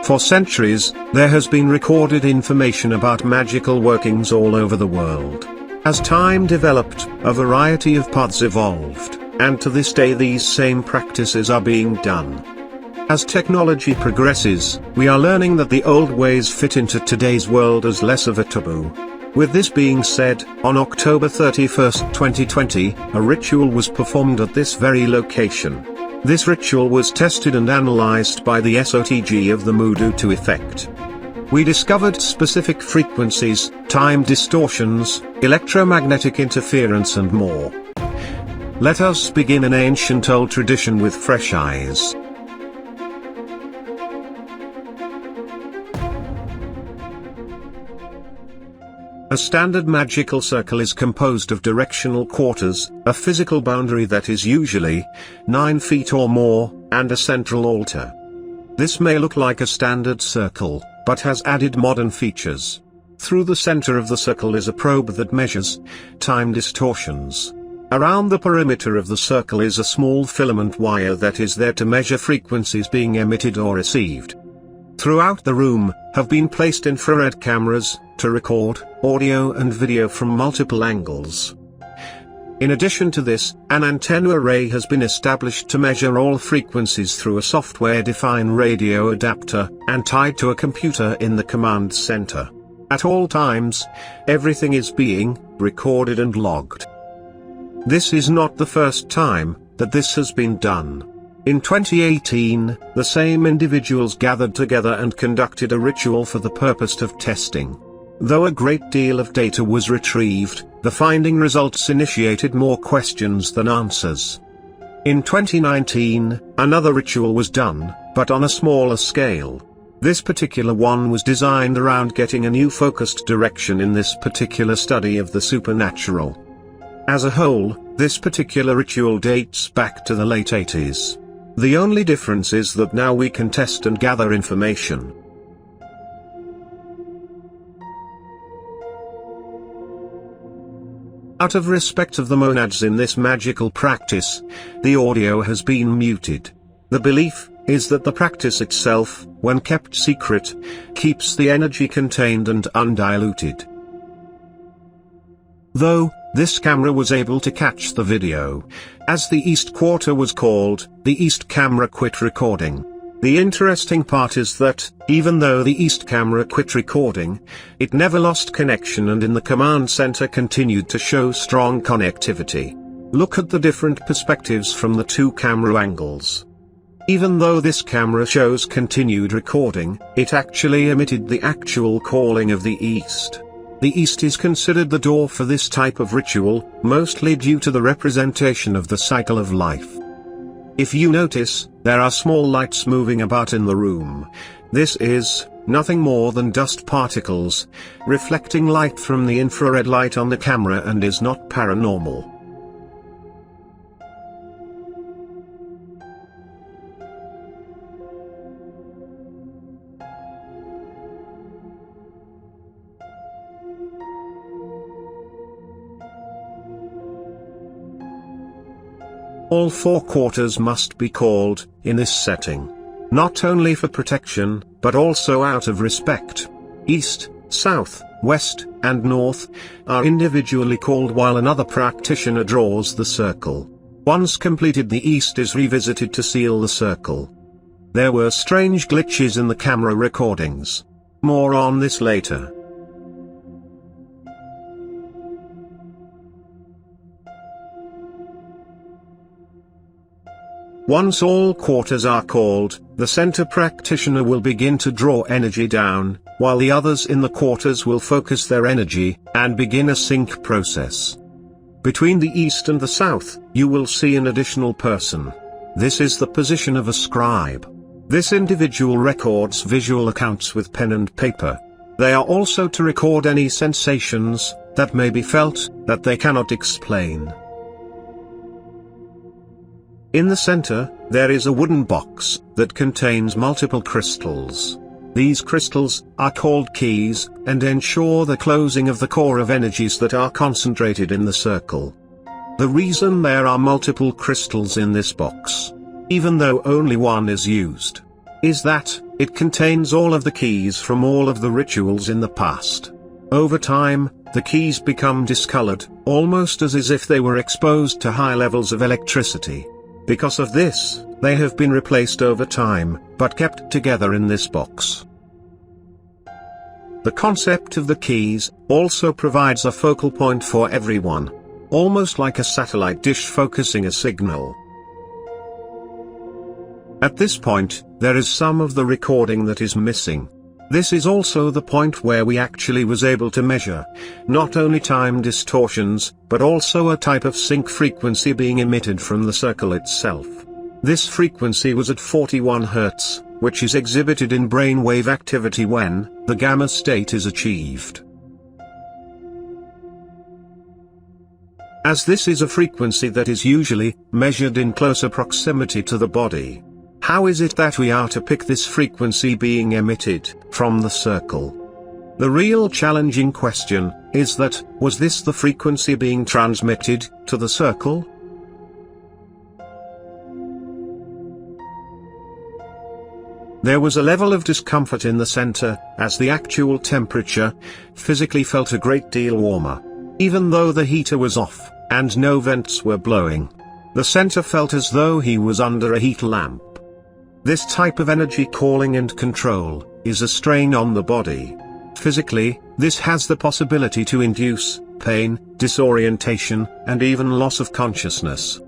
For centuries, there has been recorded information about magical workings all over the world. As time developed, a variety of paths evolved, and to this day these same practices are being done. As technology progresses, we are learning that the old ways fit into today's world as less of a taboo. With this being said, on October 31, 2020, a ritual was performed at this very location. This ritual was tested and analyzed by the SOTG of the Mudu effect. We discovered specific frequencies, time distortions, electromagnetic interference and more. Let us begin an ancient old tradition with fresh eyes. A standard magical circle is composed of directional quarters, a physical boundary that is usually 9 feet or more, and a central altar. This may look like a standard circle, but has added modern features. Through the center of the circle is a probe that measures time distortions. Around the perimeter of the circle is a small filament wire that is there to measure frequencies being emitted or received. Throughout the room, have been placed infrared cameras, to record audio and video from multiple angles. In addition to this, an antenna array has been established to measure all frequencies through a software-defined radio adapter, and tied to a computer in the command center. At all times, everything is being recorded and logged. This is not the first time that this has been done. In 2018, the same individuals gathered together and conducted a ritual for the purpose of testing. Though a great deal of data was retrieved, the finding results initiated more questions than answers. In 2019, another ritual was done, but on a smaller scale. This particular one was designed around getting a new focused direction in this particular study of the supernatural. As a whole, this particular ritual dates back to the late 80s. The only difference is that now we can test and gather information. Out of respect of the monads in this magical practice, the audio has been muted. The belief is that the practice itself, when kept secret, keeps the energy contained and undiluted. Though, this camera was able to catch the video, as the East Quarter was called, the East camera quit recording. The interesting part is that, even though the East camera quit recording, it never lost connection and in the command center continued to show strong connectivity. Look at the different perspectives from the two camera angles. Even though this camera shows continued recording, it actually emitted the actual calling of the East. The East is considered the door for this type of ritual, mostly due to the representation of the cycle of life. If you notice, there are small lights moving about in the room. This is nothing more than dust particles, reflecting light from the infrared light on the camera and is not paranormal. All 4 quarters must be called, in this setting. Not only for protection, but also out of respect. East, South, West, and North are individually called while another practitioner draws the circle. Once completed, the East is revisited to seal the circle. There were strange glitches in the camera recordings. More on this later. Once all quarters are called, the center practitioner will begin to draw energy down, while the others in the quarters will focus their energy, and begin a sync process. Between the East and the South, you will see an additional person. This is the position of a scribe. This individual records visual accounts with pen and paper. They are also to record any sensations that may be felt, that they cannot explain. In the center, there is a wooden box that contains multiple crystals. These crystals are called keys, and ensure the closing of the core of energies that are concentrated in the circle. The reason there are multiple crystals in this box, even though only one is used, is that it contains all of the keys from all of the rituals in the past. Over time, the keys become discolored, almost as if they were exposed to high levels of electricity. Because of this, they have been replaced over time, but kept together in this box. The concept of the keys also provides a focal point for everyone, almost like a satellite dish focusing a signal. At this point, there is some of the recording that is missing. This is also the point where we actually was able to measure, not only time distortions, but also a type of sync frequency being emitted from the circle itself. This frequency was at 41 Hz, which is exhibited in brainwave activity when the gamma state is achieved. As this is a frequency that is usually measured in closer proximity to the body, how is it that we are to pick this frequency being emitted from the circle? The real challenging question is that, was this the frequency being transmitted to the circle? There was a level of discomfort in the center, as the actual temperature physically felt a great deal warmer. Even though the heater was off, and no vents were blowing, the center felt as though he was under a heat lamp. This type of energy calling and control is a strain on the body. Physically, this has the possibility to induce pain, disorientation, and even loss of consciousness.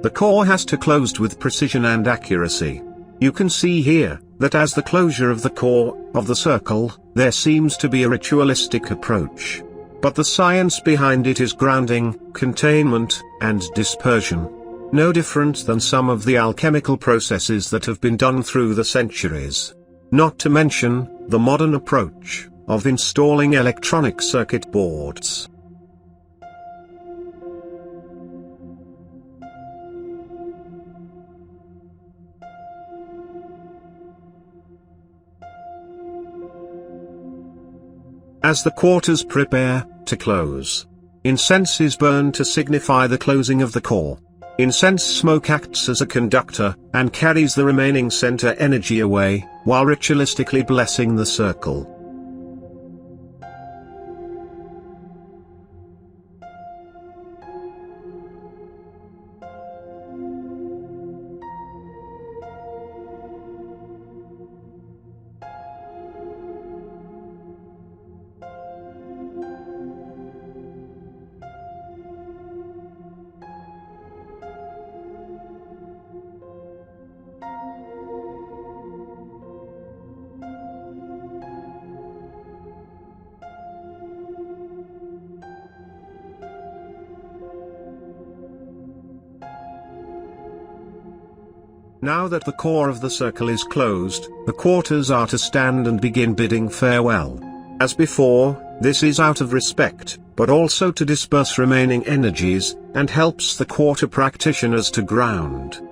The core has to close with precision and accuracy. You can see here that as the closure of the core of the circle, there seems to be a ritualistic approach. But the science behind it is grounding, containment, and dispersion. No different than some of the alchemical processes that have been done through the centuries. Not to mention the modern approach of installing electronic circuit boards. As the quarters prepare to close, incense is burned to signify the closing of the core. Incense smoke acts as a conductor, and carries the remaining center energy away, while ritualistically blessing the circle. Now that the core of the circle is closed, the quarters are to stand and begin bidding farewell. As before, this is out of respect, but also to disperse remaining energies, and helps the quarter practitioners to ground.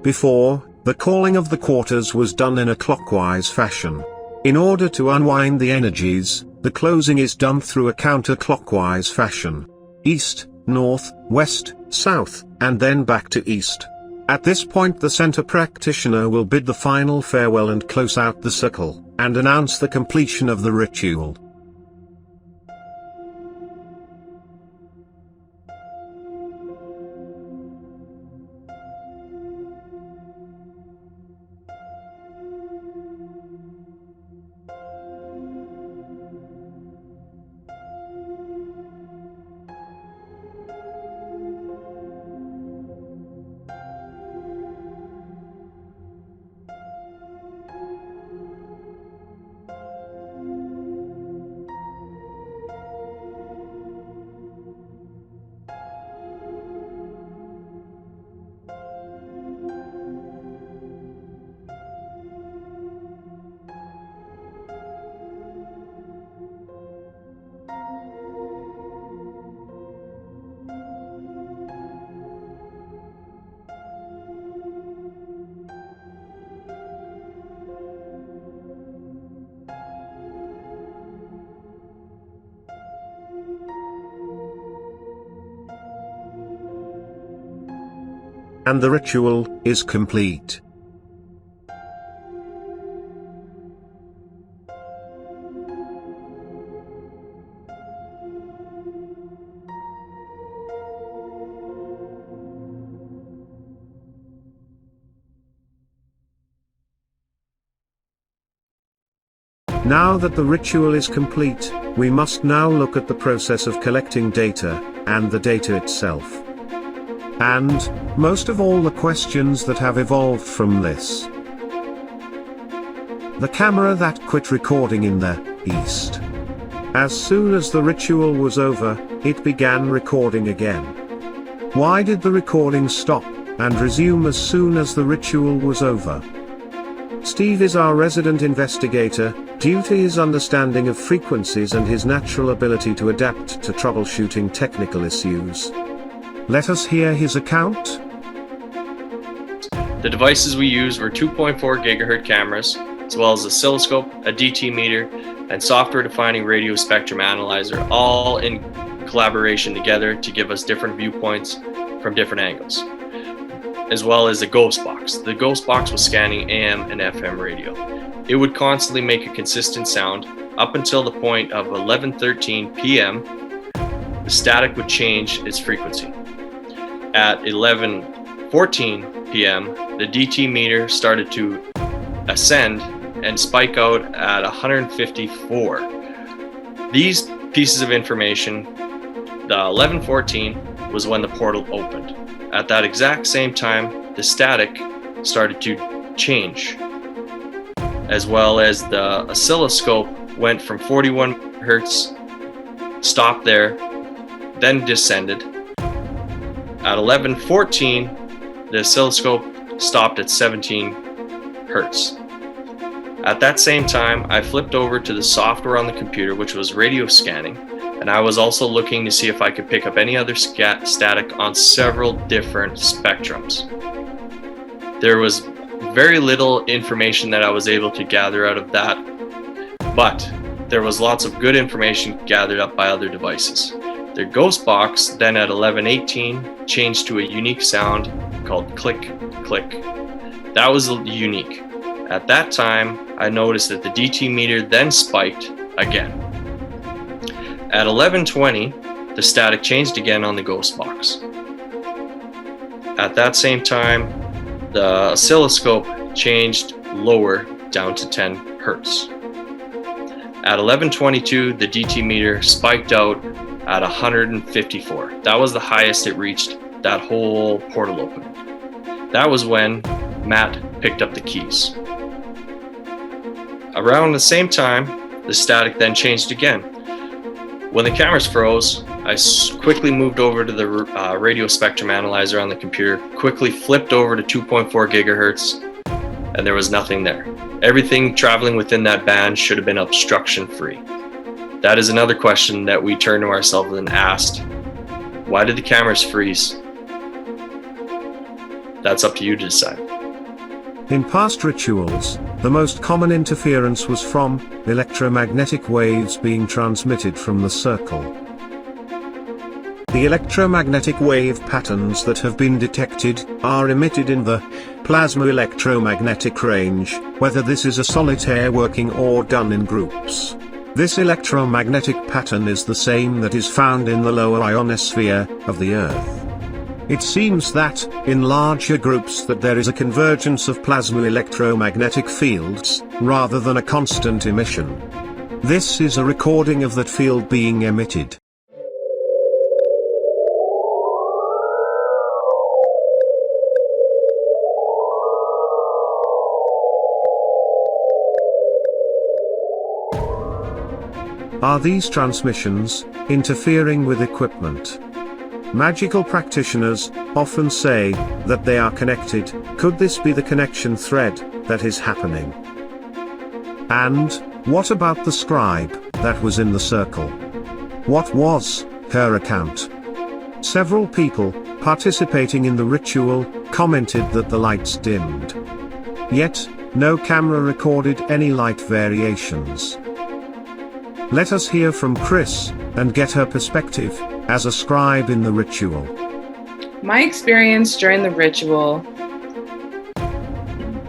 Before, the calling of the quarters was done in a clockwise fashion. In order to unwind the energies, the closing is done through a counterclockwise fashion. East, north, west, south, and then back to east. At this point the center practitioner will bid the final farewell and close out the circle, and announce the completion of the ritual. and the ritual is complete. Now that the ritual is complete, we must now look at the process of collecting data, and the data itself. And, most of all, the questions that have evolved from this. The camera that quit recording in the east. As soon as the ritual was over, it began recording again. Why did the recording stop, and resume as soon as the ritual was over? Steve is our resident investigator, due to his understanding of frequencies and his natural ability to adapt to troubleshooting technical issues. Let us hear his account. The devices we used were 2.4 GHz cameras, as well as an oscilloscope, a DT meter, and software-defining radio spectrum analyzer, all in collaboration together to give us different viewpoints from different angles, as well as a ghost box. The ghost box was scanning AM and FM radio. It would constantly make a consistent sound up until the point of 11:13 p.m. The static would change its frequency. At 11:14 p.m., the DT meter started to ascend and spike out at 154. These pieces of information, the 11:14 was when the portal opened. At that exact same time, the static started to change, as well as the oscilloscope went from 41 Hertz, stopped there, then descended. At 11:14, the oscilloscope stopped at 17 Hertz. At that same time, I flipped over to the software on the computer, which was radio scanning, and I was also looking to see if I could pick up any other static on several different spectrums. There was very little information that I was able to gather out of that, but there was lots of good information gathered up by other devices. Their ghost box then at 11:18 changed to a unique sound called click, click. That was unique. At that time, I noticed that the DT meter then spiked again. At 11:20, the static changed again on the ghost box. At that same time, the oscilloscope changed lower down to 10 Hertz. At 11:22, the DT meter spiked out at 154. That was the highest it reached that whole portal opening. That was when Matt picked up the keys. Around the same time, the static then changed again. When the cameras froze, I quickly moved over to the radio spectrum analyzer on the computer, quickly flipped over to 2.4 gigahertz, and there was nothing there. Everything traveling within that band should have been obstruction free. That is another question that we turned to ourselves and asked, why did the cameras freeze? That's up to you to decide. In past rituals, the most common interference was from electromagnetic waves being transmitted from the circle. The electromagnetic wave patterns that have been detected are emitted in the plasma electromagnetic range, whether this is a solitaire working or done in groups. This electromagnetic pattern is the same that is found in the lower ionosphere of the Earth. It seems that, in larger groups, that there is a convergence of plasma electromagnetic fields, rather than a constant emission. This is a recording of that field being emitted. Are these transmissions interfering with equipment? Magical practitioners often say that they are connected. Could this be the connection thread that is happening? And what about the scribe that was in the circle? What was her account? Several people participating in the ritual commented that the lights dimmed. Yet, no camera recorded any light variations. Let us hear from Chris and get her perspective as a scribe in the ritual. My experience during the ritual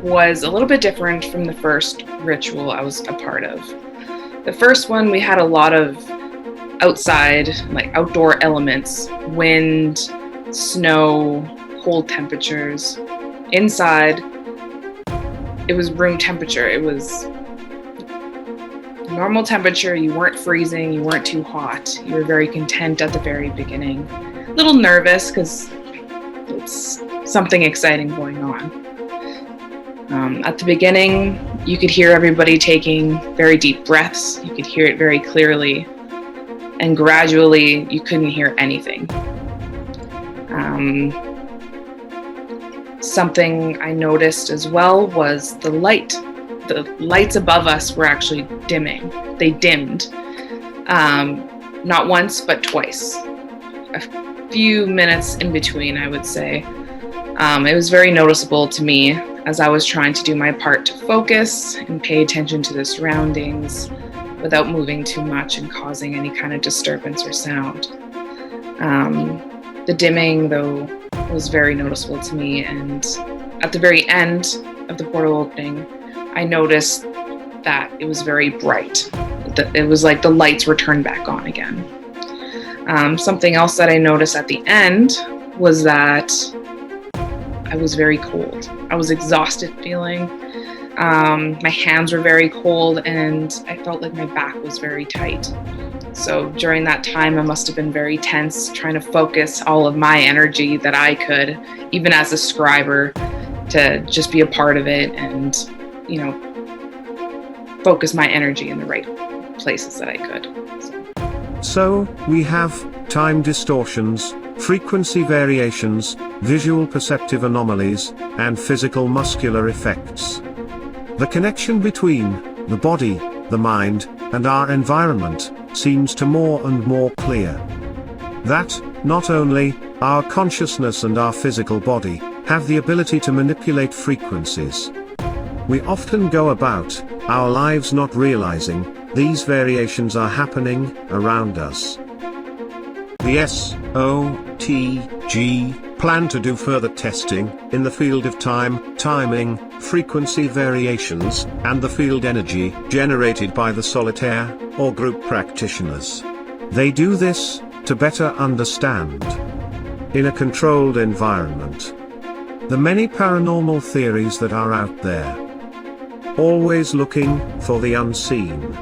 was a little bit different from the first ritual I was a part of. The first one, we had a lot of outside, like outdoor elements, wind, snow, cold temperatures. Inside, it was room temperature. It was normal temperature. You weren't freezing, you weren't too hot. You were very content at the very beginning. A little nervous because it's something exciting going on. At the beginning, you could hear everybody taking very deep breaths. You could hear it very clearly. And gradually, you couldn't hear anything. Something I noticed as well was the light. The lights above us were actually dimming. They dimmed. Not once, but twice. A few minutes in between, I would say. It was very noticeable to me as I was trying to do my part to focus and pay attention to the surroundings without moving too much and causing any kind of disturbance or sound. The dimming, though, was very noticeable to me, and at the very end of the portal opening, I noticed that it was very bright. It was like the lights were turned back on again. Something else that I noticed at the end was that I was very cold. I was exhausted feeling. My hands were very cold, and I felt like my back was very tight. So during that time, I must have been very tense, trying to focus all of my energy that I could, even as a scriber, to just be a part of it and, focus my energy in the right places that I could. So, we have time distortions, frequency variations, visual perceptive anomalies, and physical muscular effects. The connection between the body, the mind, and our environment seems to more and more clear. That, not only, our consciousness and our physical body have the ability to manipulate frequencies. We often go about our lives not realizing these variations are happening around us. The SOTG plan to do further testing in the field of time, timing, frequency variations, and the field energy generated by the solitaire or group practitioners. They do this to better understand, in a controlled environment, the many paranormal theories that are out there. Always looking for the unseen.